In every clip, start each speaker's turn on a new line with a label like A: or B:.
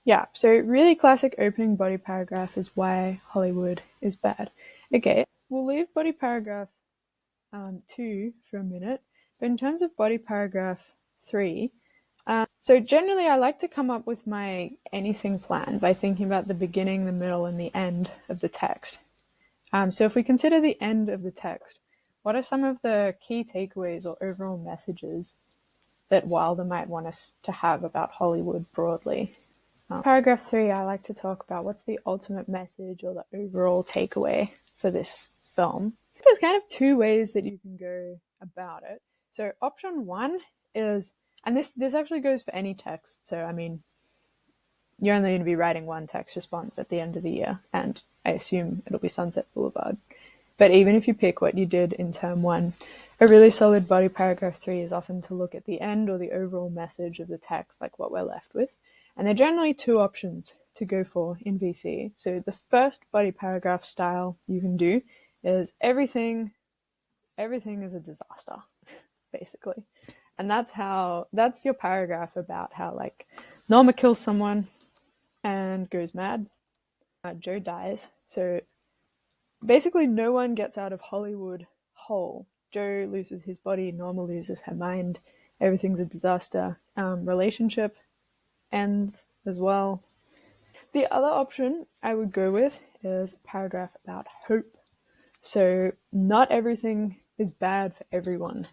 A: Yeah, so really classic opening body paragraph is why Hollywood is bad. Okay, we'll leave body paragraph 2 for a minute, but in terms of body paragraph 3, so generally I like to come up with my anything plan by thinking about the beginning, the middle, and the end of the text. So if we consider the end of the text, what are some of the key takeaways or overall messages that Wilder might want us to have about Hollywood broadly? Paragraph 3, I like to talk about what's the ultimate message or the overall takeaway for this film. There's kind of two ways that you can go about it. So option 1 is, and this actually goes for any text, so I mean, you're only going to be writing one text response at the end of the year, and I assume it'll be Sunset Boulevard. But even if you pick what you did in term 1, a really solid body paragraph 3 is often to look at the end or the overall message of the text, like what we're left with. And there are generally two options to go for in VCE. So the first body paragraph style you can do is everything is a disaster, basically. And that's your paragraph about how, like, Norma kills someone and goes mad. Joe dies. So basically no one gets out of Hollywood whole. Joe loses his body, Norma loses her mind, everything's a disaster. Relationship ends as well. The other option I would go with is a paragraph about hope. So not everything is bad for everyone.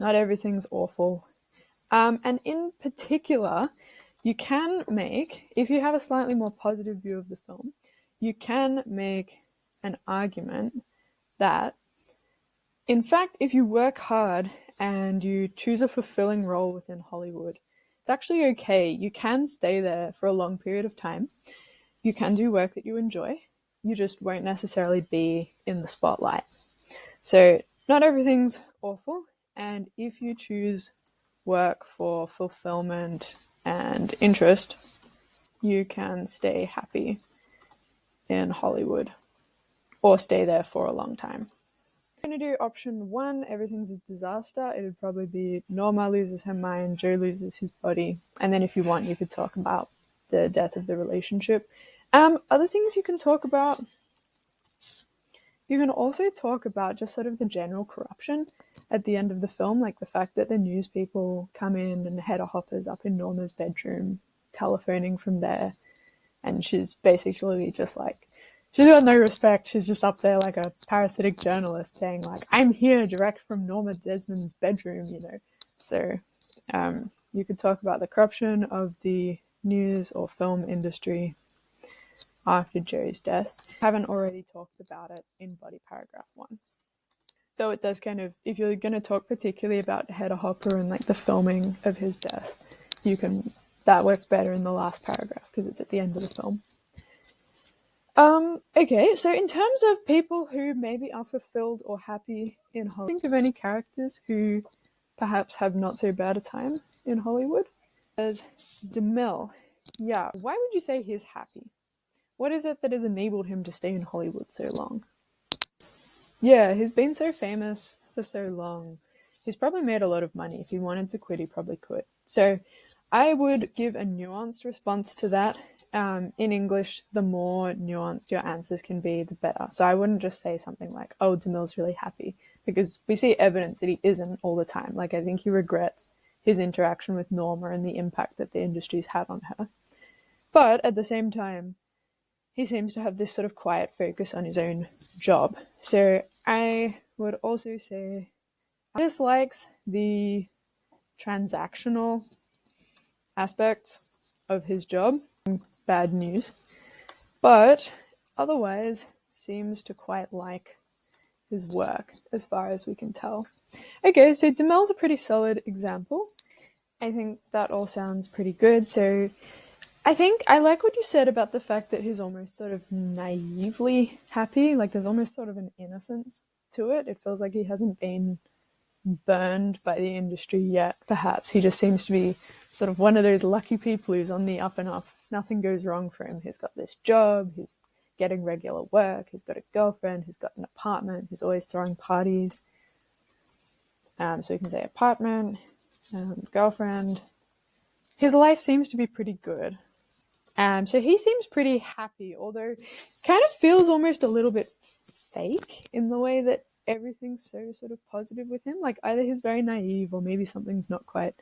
A: Not everything's awful. And in particular, you can make, if you have a slightly more positive view of the film, you can make an argument that, in fact, if you work hard and you choose a fulfilling role within Hollywood, it's actually okay. You can stay there for a long period of time. You can do work that you enjoy. You just won't necessarily be in the spotlight. So not everything's awful. And if you choose work for fulfillment and interest, you can stay happy in Hollywood or stay there for a long time. I'm going to do option 1, everything's a disaster. It would probably be Norma loses her mind, Joe loses his body, and then if you want, you could talk about the death of the relationship. Other things you can talk about, you can also talk about just sort of the general corruption at the end of the film, like the fact that the news people come in and Hedda Hopper's up in Norma's bedroom, telephoning from there, and she's basically just like, she's got no respect. She's just up there like a parasitic journalist saying, like, I'm here direct from Norma Desmond's bedroom, you know. So you could talk about the corruption of the news or film industry after Joe's death. I haven't already talked about it in body paragraph 1. Though it does kind of, if you're going to talk particularly about Hedda Hopper and like the filming of his death, that works better in the last paragraph because it's at the end of the film. Okay, so in terms of people who maybe are fulfilled or happy in Hollywood, think of any characters who perhaps have not so bad a time in Hollywood. There's DeMille. Yeah, why would you say he's happy? What is it that has enabled him to stay in Hollywood so long? Yeah, he's been so famous for so long. He's probably made a lot of money. If he wanted to quit, he probably could. So I would give a nuanced response to that. In English, the more nuanced your answers can be, the better. So I wouldn't just say something like, oh, DeMille's really happy, because we see evidence that he isn't all the time. Like, I think he regrets his interaction with Norma and the impact that the industry's had on her. But at the same time, he seems to have this sort of quiet focus on his own job. So I would also say he dislikes the transactional aspects of his job. Bad news. But otherwise seems to quite like his work, as far as we can tell. Okay, so DeMille's a pretty solid example. I think that all sounds pretty good. So I think I like what you said about the fact that he's almost sort of naively happy. Like, there's almost sort of an innocence to it. It feels like he hasn't been burned by the industry yet, perhaps. He just seems to be sort of one of those lucky people who's on the up and up. Nothing goes wrong for him. He's got this job, he's getting regular work, he's got a girlfriend, he's got an apartment, he's always throwing parties. So you can say apartment, girlfriend. His life seems to be pretty good. So he seems pretty happy, although kind of feels almost a little bit fake in the way that everything's so sort of positive with him. Like either he's very naive or maybe something's not quite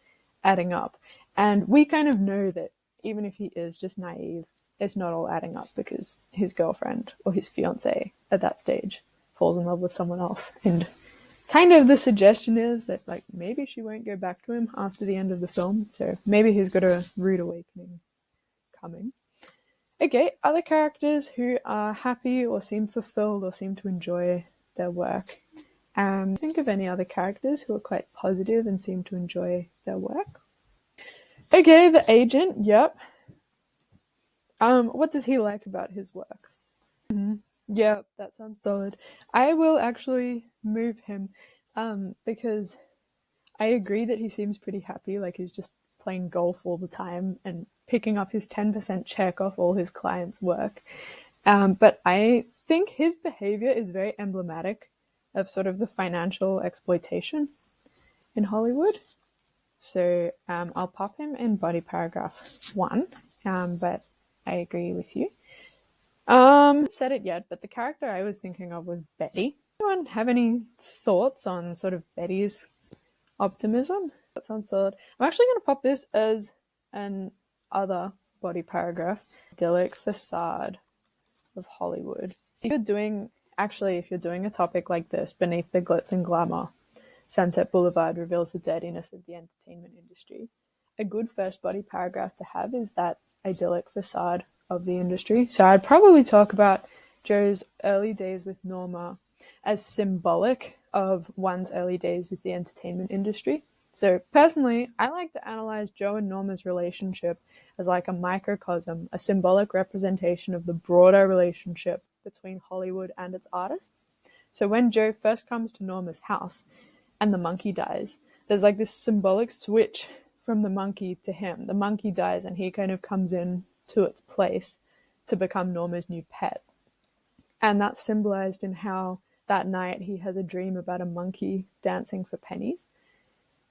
A: adding up. And we kind of know that even if he is just naive, it's not all adding up because his girlfriend or his fiance at that stage falls in love with someone else. And kind of the suggestion is that like maybe she won't go back to him after the end of the film. So maybe he's got a rude awakening coming. Okay, other characters who are happy or seem fulfilled or seem to enjoy their work. Think of any other characters who are quite positive and seem to enjoy their work. Okay, the agent, yep. What does he like about his work? Yeah, that sounds solid. I will actually move him because I agree that he seems pretty happy, like he's just playing golf all the time and picking up his 10% check off all his clients' work. But I think his behavior is very emblematic of sort of the financial exploitation in Hollywood. So I'll pop him in body paragraph 1, but I agree with you. Said it yet, but the character I was thinking of was Betty. Anyone have any thoughts on sort of Betty's optimism? That sounds solid. I'm actually going to pop this as an other body paragraph. Idyllic facade of Hollywood. If you're doing a topic like this, beneath the glitz and glamour, Sunset Boulevard reveals the dirtiness of the entertainment industry. A good first body paragraph to have is that idyllic facade of the industry. So I'd probably talk about Joe's early days with Norma as symbolic of one's early days with the entertainment industry. So personally, I like to analyze Joe and Norma's relationship as like a microcosm, a symbolic representation of the broader relationship between Hollywood and its artists. So when Joe first comes to Norma's house and the monkey dies, there's like this symbolic switch from the monkey to him. The monkey dies and he kind of comes in to its place to become Norma's new pet. And that's symbolized in how that night he has a dream about a monkey dancing for pennies.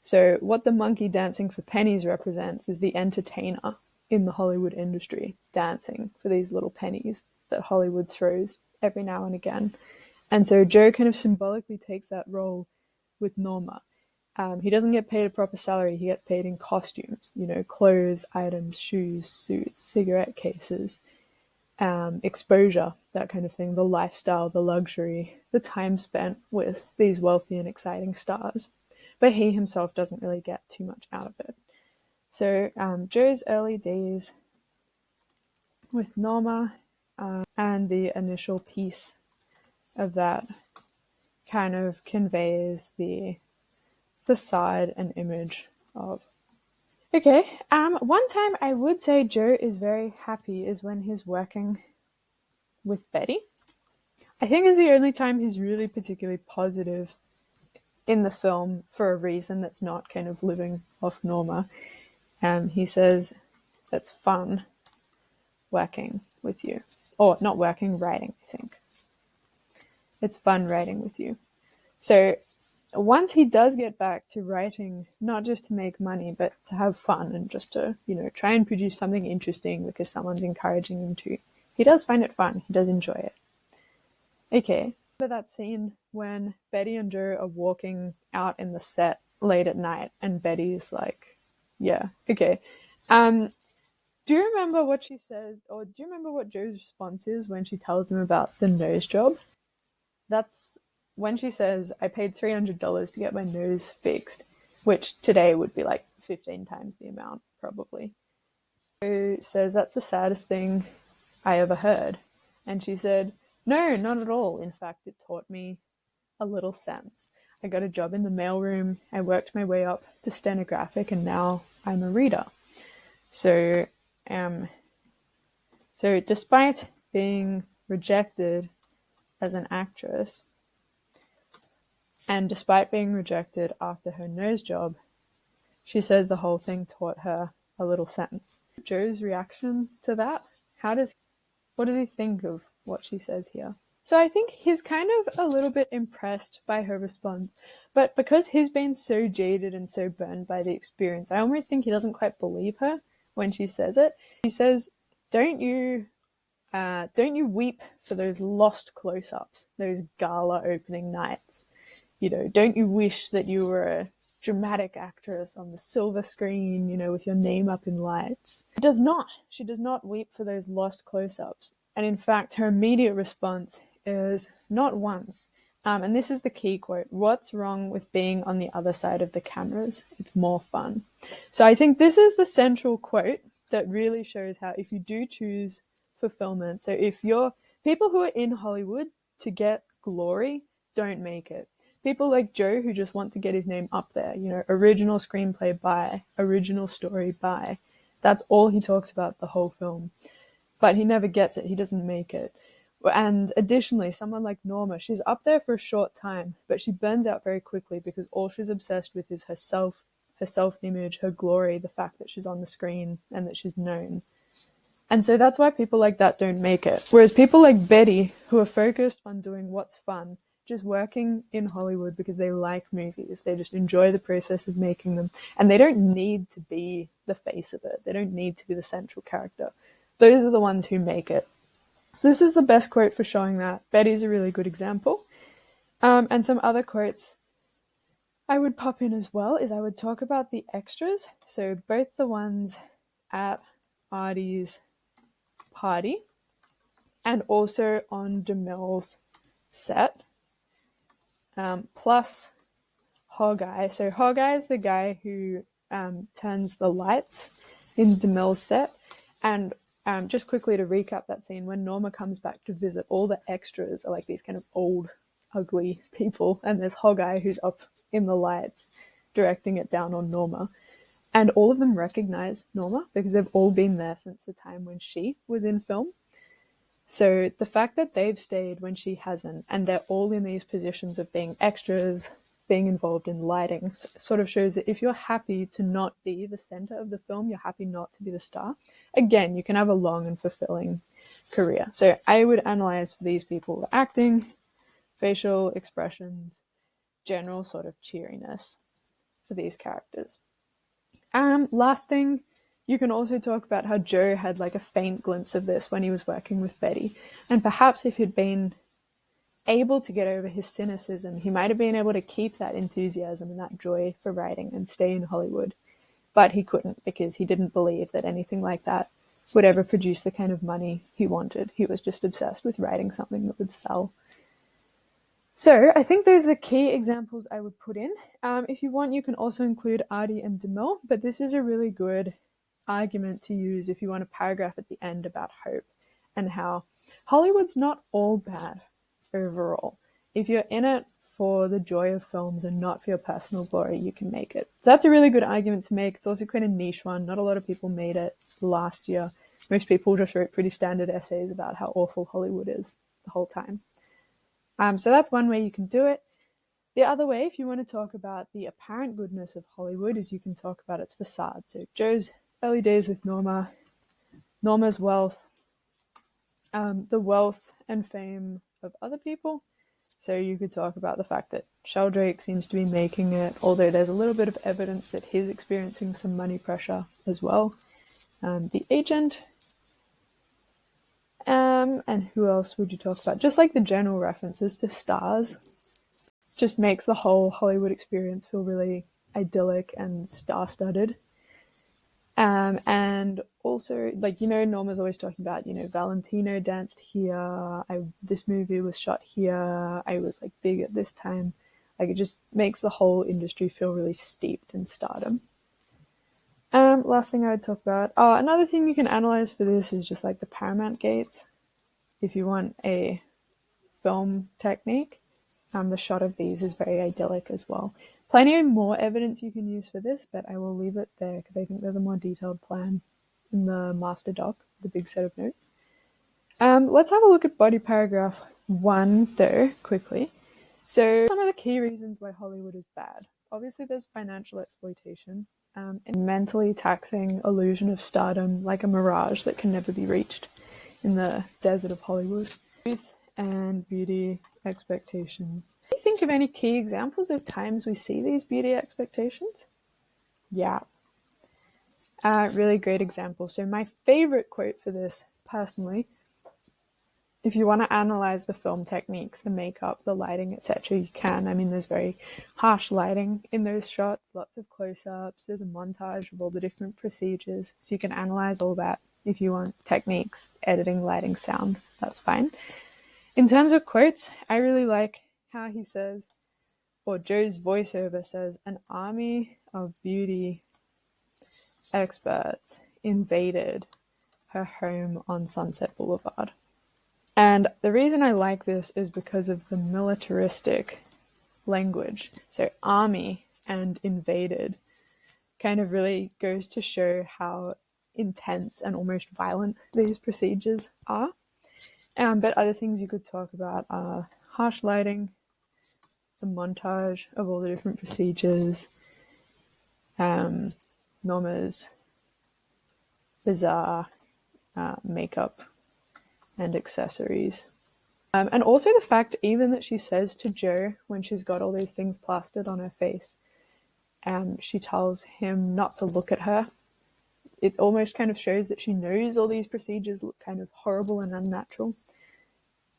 A: So what the monkey dancing for pennies represents is the entertainer in the Hollywood industry dancing for these little pennies that Hollywood throws every now and again. And so Joe kind of symbolically takes that role with Norma. He doesn't get paid a proper salary. He gets paid in costumes, clothes, items, shoes, suits, cigarette cases, exposure, that kind of thing, the lifestyle, the luxury, the time spent with these wealthy and exciting stars. But he himself doesn't really get too much out of it. So Joe's early days with Norma and the initial piece of that kind of conveys the facade and image of. Okay, one time I would say Joe is very happy is when he's working with Betty. I think it's the only time he's really particularly positive in the film for a reason that's not kind of living off Norma. He says it's fun working with you. Or not working, writing, I think. It's fun writing with you. So once he does get back to writing, not just to make money, but to have fun and just to, try and produce something interesting because someone's encouraging him to, he does find it fun. He does enjoy it. Okay, but that scene when Betty and Joe are walking out in the set late at night and Betty's like, yeah, okay. Do you remember what she says, or do you remember what Joe's response is when she tells him about the nose job? That's when she says, I paid $300 to get my nose fixed, which today would be like 15 times the amount, probably. Joe says, that's the saddest thing I ever heard. And she said, no, not at all. In fact, it taught me a little sense. I got a job in the mailroom. I worked my way up to stenographic, and now I'm a reader. So despite being rejected as an actress, and despite being rejected after her nose job, she says the whole thing taught her a little sense. Joe's reaction to that? What does he think of what she says here? So I think he's kind of a little bit impressed by her response, but because he's been so jaded and so burned by the experience, I almost think he doesn't quite believe her when she says it. She says, don't you weep for those lost close-ups, those gala opening nights? Don't you wish that you were a dramatic actress on the silver screen, with your name up in lights? She does not. She does not weep for those lost close-ups. And in fact, her immediate response is not once. And this is the key quote: "What's wrong with being on the other side of the cameras? It's more fun." So I think this is the central quote that really shows how, if you do choose fulfillment, so if you're people who are in Hollywood to get glory, don't make it. People like Joe who just want to get his name up there, original screenplay by, original story by. That's all he talks about the whole film. But he never gets it. He doesn't make it. And additionally, someone like Norma, she's up there for a short time, but she burns out very quickly because all she's obsessed with is her self-image, her glory, the fact that she's on the screen and that she's known. And so that's why people like that don't make it. Whereas people like Betty, who are focused on doing what's fun, just working in Hollywood because they like movies, they just enjoy the process of making them, and they don't need to be the face of it. They don't need to be the central character. Those are the ones who make it. So this is the best quote for showing that. Betty's a really good example. And some other quotes I would pop in as well is I would talk about the extras. So both the ones at Artie's party and also on DeMille's set, plus Hog-Eye. So Hog-Eye is the guy who turns the lights in DeMille's set. And just quickly to recap that scene, when Norma comes back to visit, all the extras are like these kind of old, ugly people, and there's Hog-Eye who's up in the lights directing it down on Norma. And all of them recognize Norma because they've all been there since the time when she was in film. So the fact that they've stayed when she hasn't, and they're all in these positions of being extras, being involved in lighting, sort of shows that if you're happy to not be the center of the film, you're happy not to be the star, again, you can have a long and fulfilling career. So I would analyze for these people the acting, facial expressions, general sort of cheeriness for these characters. Last thing, you can also talk about how Joe had like a faint glimpse of this when he was working with Betty. And perhaps if he'd been able to get over his cynicism, he might have been able to keep that enthusiasm and that joy for writing and stay in Hollywood. But he couldn't because he didn't believe that anything like that would ever produce the kind of money he wanted. He was just obsessed with writing something that would sell. So I think those are the key examples I would put in. If you want, you can also include Artie and DeMille, but this is a really good argument to use if you want a paragraph at the end about hope and how Hollywood's not all bad overall. If you're in it for the joy of films and not for your personal glory, you can make it. So that's a really good argument to make. It's also quite a niche one. Not a lot of people made it last year. Most people just wrote pretty standard essays about how awful Hollywood is the whole time. So that's one way you can do it. The other way, if you want to talk about the apparent goodness of Hollywood, is you can talk about its facade. So Joe's early days with Norma, Norma's wealth, the wealth and fame of other people. So you could talk about the fact that Sheldrake seems to be making it, although there's a little bit of evidence that he's experiencing some money pressure as well. The agent. And who else would you talk about? Just like the general references to stars just makes the whole Hollywood experience feel really idyllic and star-studded. And also, like, Norma's always talking about, Valentino danced here, this movie was shot here, I was like big at this time. Like, it just makes the whole industry feel really steeped in stardom. Last thing I would talk about, another thing you can analyze for this is just like the Paramount gates. If you want a film technique, the shot of these is very idyllic as well. Plenty more evidence you can use for this, but I will leave it there because I think there's a more detailed plan in the master doc, the big set of notes. Let's have a look at body paragraph 1 though, quickly. So some of the key reasons why Hollywood is bad. Obviously there's financial exploitation, and mentally taxing illusion of stardom like a mirage that can never be reached in the desert of Hollywood. Youth and beauty expectations. Can you think of any key examples of times we see these beauty expectations? Yeah. Really great example. So my favorite quote for this, personally, if you want to analyze the film techniques, the makeup, the lighting, etc., you can. I mean, there's very harsh lighting in those shots, lots of close-ups. There's a montage of all the different procedures. So you can analyze all that if you want techniques, editing, lighting, sound. That's fine. In terms of quotes, I really like how he says, or Joe's voiceover says, an army of beauty experts invaded her home on Sunset Boulevard. And the reason I like this is because of the militaristic language. So army and invaded kind of really goes to show how intense and almost violent these procedures are. But other things you could talk about are harsh lighting, the montage of all the different procedures, Norma's bizarre makeup and accessories. And also the fact even that she says to Joe when she's got all these things plastered on her face, she tells him not to look at her. It almost kind of shows that she knows all these procedures look kind of horrible and unnatural.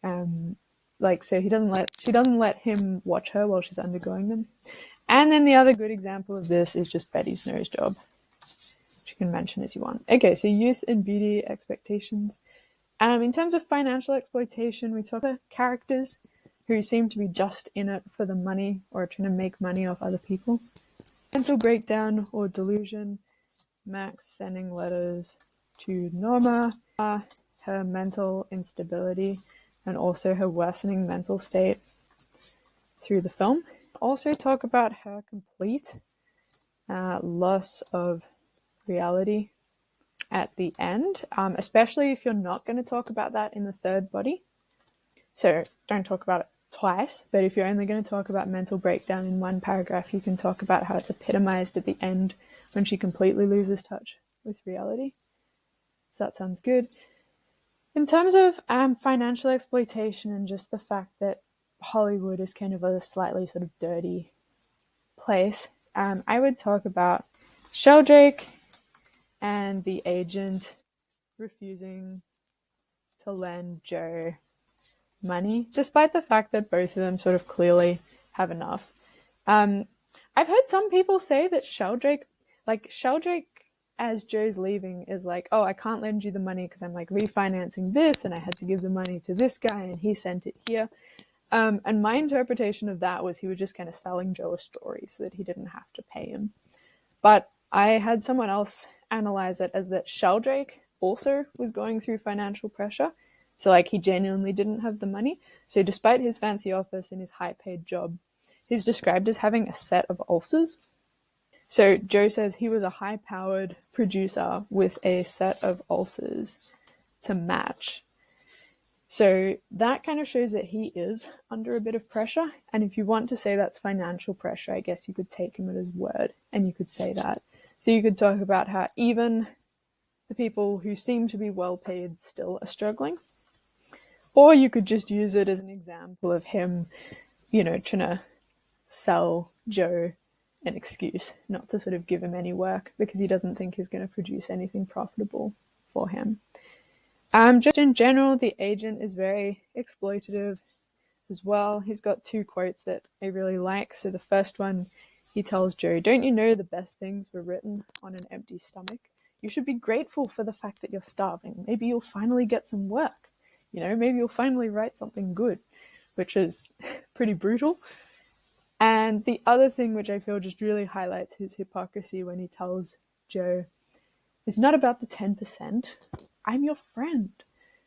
A: So she doesn't let him watch her while she's undergoing them. And then the other good example of this is just Betty's nose job, which you can mention as you want. Okay, so youth and beauty expectations. In terms of financial exploitation, we talk about characters who seem to be just in it for the money or trying to make money off other people. Mental breakdown or delusion. Max sending letters to Norma, her mental instability, and also her worsening mental state through the film. Also talk about her complete loss of reality at the end, especially if you're not going to talk about that in the third body. So don't talk about it twice, but if you're only going to talk about mental breakdown in one paragraph, you can talk about how it's epitomized at the end when she completely loses touch with reality. So that sounds good. In terms of financial exploitation and just the fact that Hollywood is kind of a slightly sort of dirty place, I would talk about Sheldrake and the agent refusing to lend Joe money, despite the fact that both of them sort of clearly have enough. I've heard some people say that Sheldrake as Joe's leaving is like, oh, I can't lend you the money because I'm like refinancing this and I had to give the money to this guy and he sent it here. And my interpretation of that was he was just kind of selling Joe a story so that he didn't have to pay him. But I had someone else analyze it as that Sheldrake also was going through financial pressure. So like he genuinely didn't have the money. So despite his fancy office and his high-paid job, he's described as having a set of ulcers. So Joe says he was a high-powered producer with a set of ulcers to match. So that kind of shows that he is under a bit of pressure. And if you want to say that's financial pressure, I guess you could take him at his word and you could say that. So you could talk about how even the people who seem to be well paid still are struggling. Or you could just use it as an example of him, trying to sell Joe an excuse not to sort of give him any work because he doesn't think he's going to produce anything profitable for him. Just in general, the agent is very exploitative as well. He's got two quotes that I really like. So the first one, he tells Joe, "Don't you know the best things were written on an empty stomach? You should be grateful for the fact that you're starving. Maybe you'll finally get some work. Maybe you'll finally write something good," which is pretty brutal. And the other thing which I feel just really highlights his hypocrisy when he tells Joe, "It's not about the 10%. I'm your friend."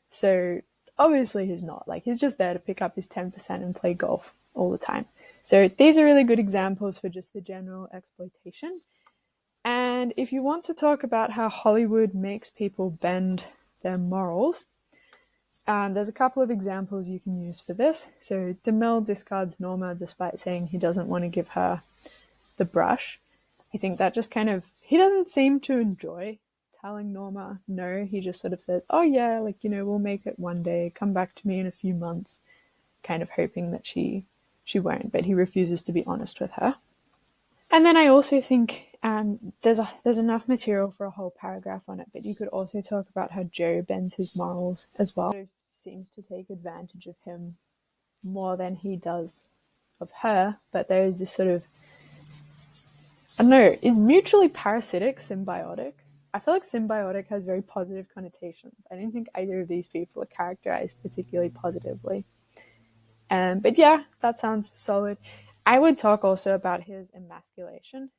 A: So obviously he's not. He's just there to pick up his 10% and play golf all the time. So these are really good examples for just the general exploitation. And if you want to talk about how Hollywood makes people bend their morals, there's a couple of examples you can use for this. So DeMille discards Norma despite saying he doesn't want to give her the brush. I think that just he doesn't seem to enjoy telling Norma no. He just sort of says, oh yeah, we'll make it one day, come back to me in a few months, kind of hoping that she won't, but he refuses to be honest with her. And then I also think And there's enough material for a whole paragraph on it, but you could also talk about how Joe bends his morals as well. Joe seems to take advantage of him more than he does of her, but there is this sort of, I don't know, is mutually parasitic symbiotic? I feel like symbiotic has very positive connotations. I don't think either of these people are characterized particularly positively. But yeah, that sounds solid. I would talk also about his emasculation.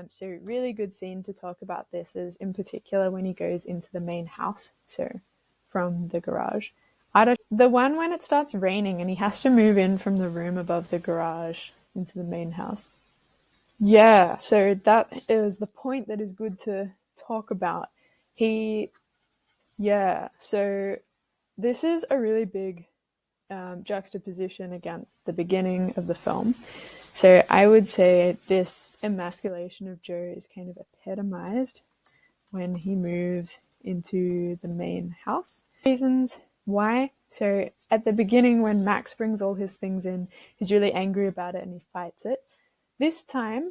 A: So really good scene to talk about this is in particular when he goes into the main house, so from the garage. The one when it starts raining and he has to move in from the room above the garage into the main house. Yeah, so that is the point that is good to talk about. So this is a really big juxtaposition against the beginning of the film. So I would say this emasculation of Joe is kind of epitomized when he moves into the main house. Reasons why. So at the beginning when Max brings all his things in, he's really angry about it and he fights it. This time,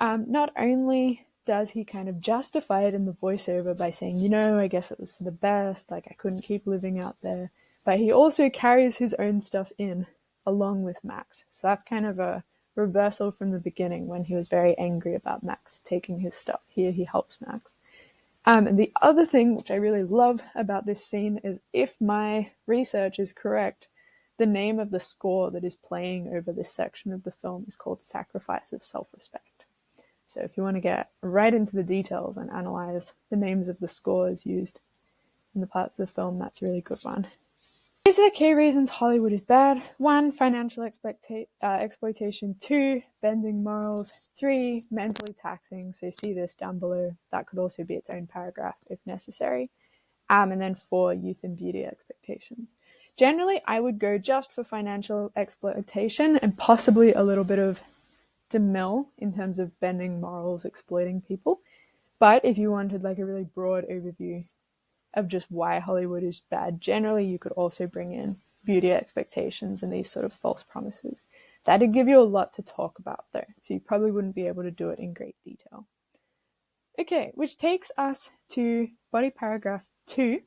A: not only does he kind of justify it in the voiceover by saying, I guess it was for the best, like I couldn't keep living out there, but he also carries his own stuff in along with Max. So that's kind of a reversal from the beginning when he was very angry about Max taking his stuff. Here he helps Max. And the other thing which I really love about this scene is, if my research is correct, the name of the score that is playing over this section of the film is called Sacrifice of Self-Respect. So if you want to get right into the details and analyze the names of the scores used in the parts of the film, that's a really good one. These are the key reasons Hollywood is bad. 1, financial exploitation. 2, bending morals. 3, mentally taxing. So see this down below. That could also be its own paragraph if necessary. And then 4, youth and beauty expectations. Generally, I would go just for financial exploitation and possibly a little bit of DeMille in terms of bending morals, exploiting people. But if you wanted like a really broad overview of just why Hollywood is bad, generally you could also bring in beauty expectations and these sort of false promises. That'd give you a lot to talk about though, so you probably wouldn't be able to do it in great detail. Okay, which takes us to body paragraph 2.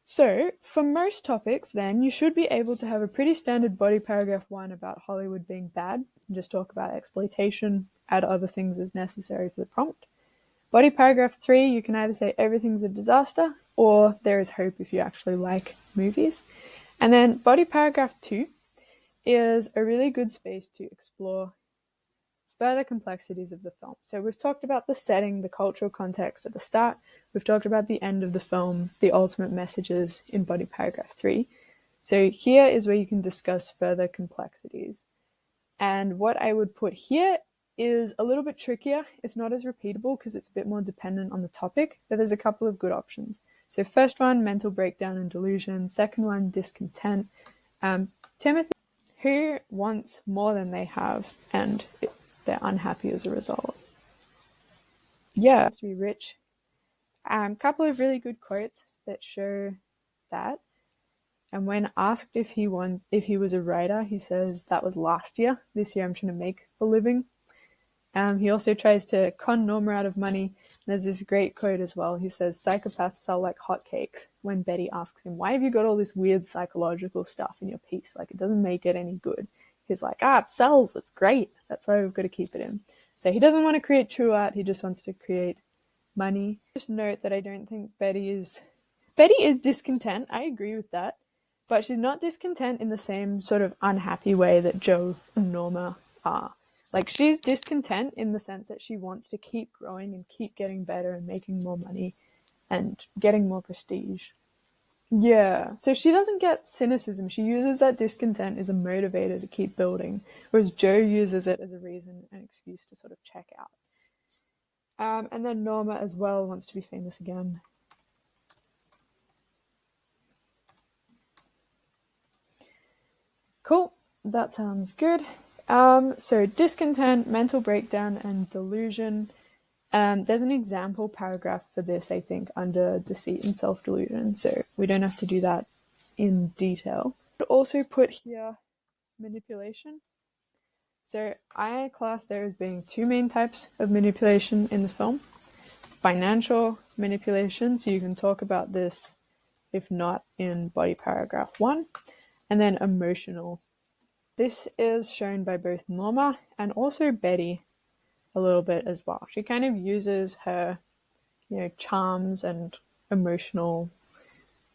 A: So for most topics then, you should be able to have a pretty standard body paragraph 1 about Hollywood being bad, and just talk about exploitation, add other things as necessary for the prompt. Body paragraph 3, you can either say everything's a disaster or there is hope if you actually like movies. And then body paragraph 2 is a really good space to explore further complexities of the film. So we've talked about the setting, the cultural context at the start. We've talked about the end of the film, the ultimate messages in body paragraph 3. So here is where you can discuss further complexities. And what I would put here is a little bit trickier. It's not as repeatable because it's a bit more dependent on the topic, but there's a couple of good options. So first one, mental breakdown and delusion. Second one, discontent. Timothy, who wants more than they have and they're unhappy as a result. Yeah, to be rich. Couple of really good quotes that show that. And when asked if he was a writer, he says, that was last year. This year I'm trying to make a living. He also tries to con Norma out of money. There's this great quote as well. He says, psychopaths sell like hotcakes, when Betty asks him, why have you got all this weird psychological stuff in your piece? Like, it doesn't make it any good. He's like, it sells. It's great. That's why we've got to keep it in. So he doesn't want to create true art. He just wants to create money. Just note that I don't think Betty is discontent. I agree with that. But she's not discontent in the same sort of unhappy way that Joe and Norma are. Like, she's discontent in the sense that she wants to keep growing and keep getting better and making more money and getting more prestige. Yeah, so she doesn't get cynicism. She uses that discontent as a motivator to keep building, whereas Joe uses it as a reason, an excuse to sort of check out. And then Norma as well wants to be famous again. Cool, that sounds good. So discontent, mental breakdown, and delusion. There's an example paragraph for this, I think, under deceit and self-delusion, so we don't have to do that in detail. But also put here manipulation. So I class there as being two main types of manipulation in the film. Financial manipulation, so you can talk about this if not in body paragraph 1, and then emotional. This is shown by both Norma and also Betty a little bit as well. She kind of uses her, charms and emotional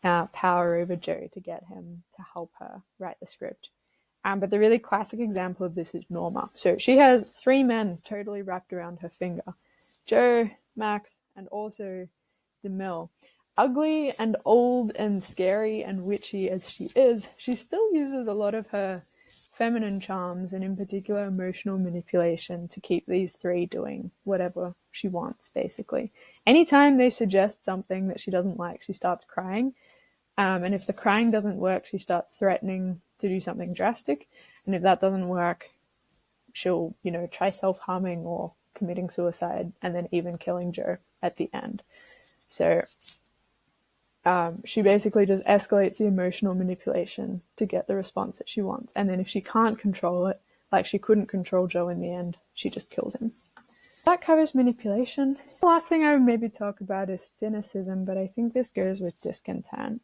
A: power over Joe to get him to help her write the script. But the really classic example of this is Norma. So she has 3 men totally wrapped around her finger. Joe, Max, and also DeMille. Ugly and old and scary and witchy as she is, she still uses a lot of her feminine charms and in particular emotional manipulation to keep these 3 doing whatever she wants, basically. Anytime they suggest something that she doesn't like, she starts crying. And if the crying doesn't work, she starts threatening to do something drastic. And if that doesn't work, she'll, try self-harming or committing suicide and then even killing Joe at the end. So she basically just escalates the emotional manipulation to get the response that she wants. And then if she can't control it, like she couldn't control Joe in the end, she just kills him. That covers manipulation. The last thing I would maybe talk about is cynicism, but I think this goes with discontent.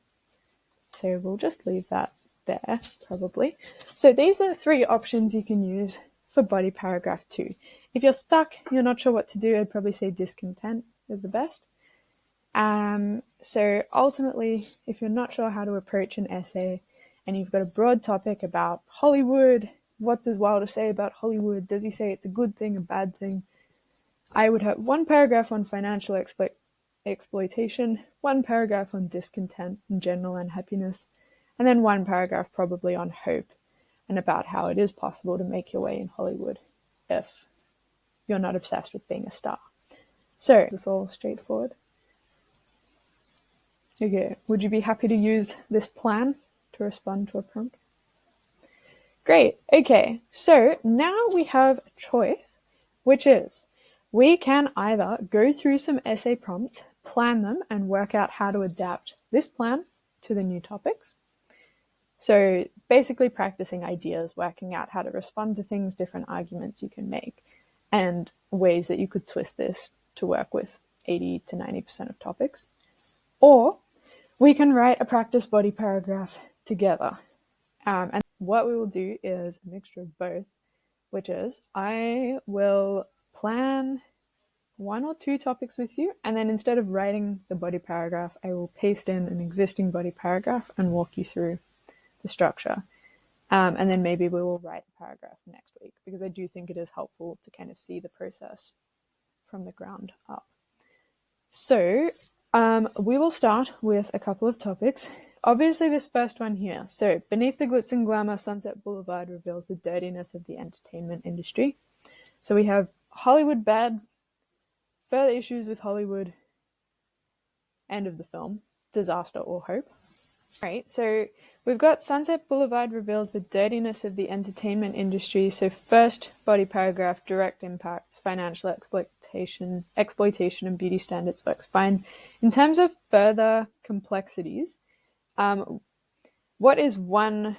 A: So we'll just leave that there, probably. So these are the 3 options you can use for body paragraph 2. If you're stuck, you're not sure what to do, I'd probably say discontent is the best. So ultimately, if you're not sure how to approach an essay and you've got a broad topic about Hollywood, what does Wilder say about Hollywood? Does he say it's a good thing, a bad thing? I would have 1 paragraph on financial exploitation, 1 paragraph on discontent and general unhappiness, and then 1 paragraph probably on hope and about how it is possible to make your way in Hollywood if you're not obsessed with being a star. So, it's all straightforward. Okay, would you be happy to use this plan to respond to a prompt? Great, okay, so now we have a choice, which is we can either go through some essay prompts, plan them, and work out how to adapt this plan to the new topics. So basically practicing ideas, working out how to respond to things, different arguments you can make, and ways that you could twist this to work with 80 to 90% of topics. Or we can write a practice body paragraph together. And what we will do is a mixture of both, which is I will plan 1 or 2 topics with you, and then instead of writing the body paragraph, I will paste in an existing body paragraph and walk you through the structure. And then maybe we will write a paragraph next week, because I do think it is helpful to kind of see the process from the ground up. So we will start with a couple of topics. Obviously, this first one here. So, beneath the glitz and glamour, Sunset Boulevard reveals the dirtiness of the entertainment industry. So we have Hollywood bad, further issues with Hollywood, end of the film, disaster or hope. Right, so we've got Sunset Boulevard reveals the dirtiness of the entertainment industry. So first body paragraph, direct impacts, financial exploitation and beauty standards works fine. In terms of further complexities, what is one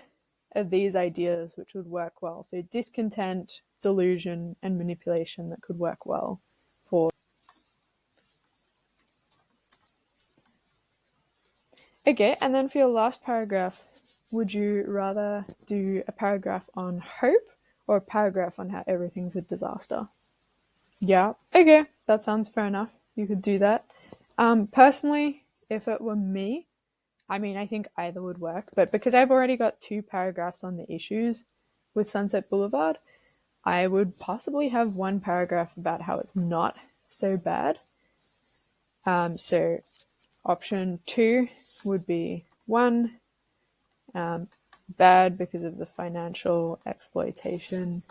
A: of these ideas which would work well? So discontent, delusion, and manipulation that could work well for. Okay, and then for your last paragraph, would you rather do a paragraph on hope or a paragraph on how everything's a disaster? Yeah, okay, that sounds fair enough. You could do that. Personally, if it were me, I think either would work, but because I've already got 2 paragraphs on the issues with Sunset Boulevard, I would possibly have 1 paragraph about how it's not so bad. So option 2 would be 1, bad because of the financial exploitation.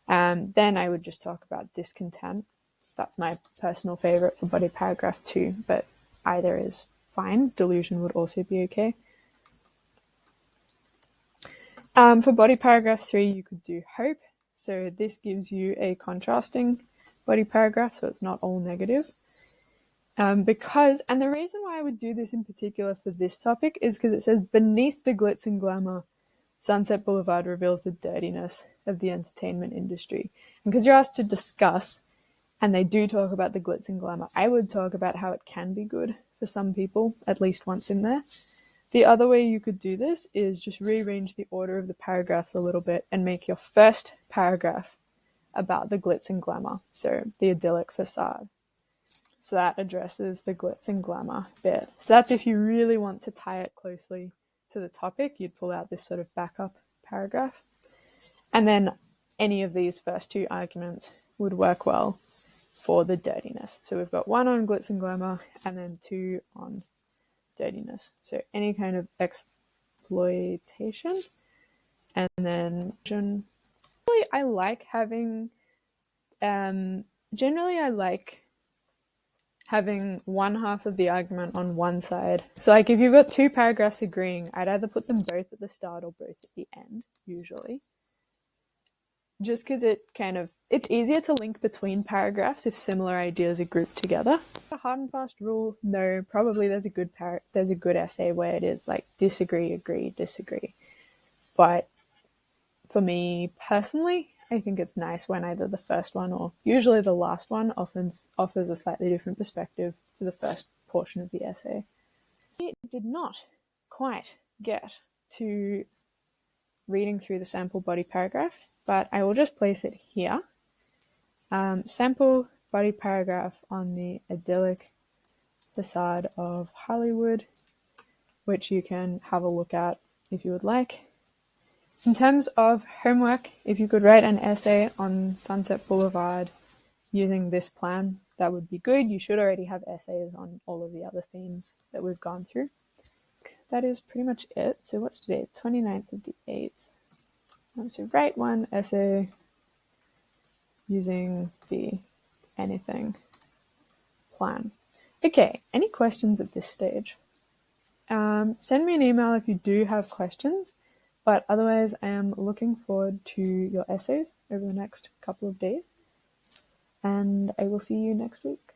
A: Then I would just talk about discontent. That's my personal favorite for body paragraph 2, but either is fine. Delusion would also be okay. For body paragraph 3, you could do hope. So this gives you a contrasting body paragraph, so it's not all negative. And the reason why I would do this in particular for this topic is because it says beneath the glitz and glamour, Sunset Boulevard reveals the dirtiness of the entertainment industry. And because you're asked to discuss, and they do talk about the glitz and glamour, I would talk about how it can be good for some people, at least once in there. The other way you could do this is just rearrange the order of the paragraphs a little bit and make your first paragraph about the glitz and glamour, so the idyllic facade. So that addresses the glitz and glamour bit. So that's if you really want to tie it closely to the topic, you'd pull out this sort of backup paragraph. And then any of these first two arguments would work well for the dirtiness. So we've got one on glitz and glamour and then two on dirtiness. So any kind of exploitation. And then generally I like having one half of the argument on one side. So like if you've got two paragraphs agreeing, I'd either put them both at the start or both at the end, usually. Just because it's easier to link between paragraphs if similar ideas are grouped together. A hard and fast rule, no, probably there's a good essay where it is like disagree, agree, disagree. But for me personally, I think it's nice when either the first one or usually the last one offers a slightly different perspective to the first portion of the essay. It did not quite get to reading through the sample body paragraph, but I will just place it here. Sample body paragraph on the idyllic facade of Hollywood, which you can have a look at if you would like. In terms of homework, if you could write an essay on Sunset Boulevard using this plan, that would be good. You should already have essays on all of the other themes that we've gone through. That is pretty much it. So what's today? 29th of the 8th. So write one essay using the anything plan. Okay, any questions at this stage? Send me an email if you do have questions. But otherwise, I am looking forward to your essays over the next couple of days. And I will see you next week.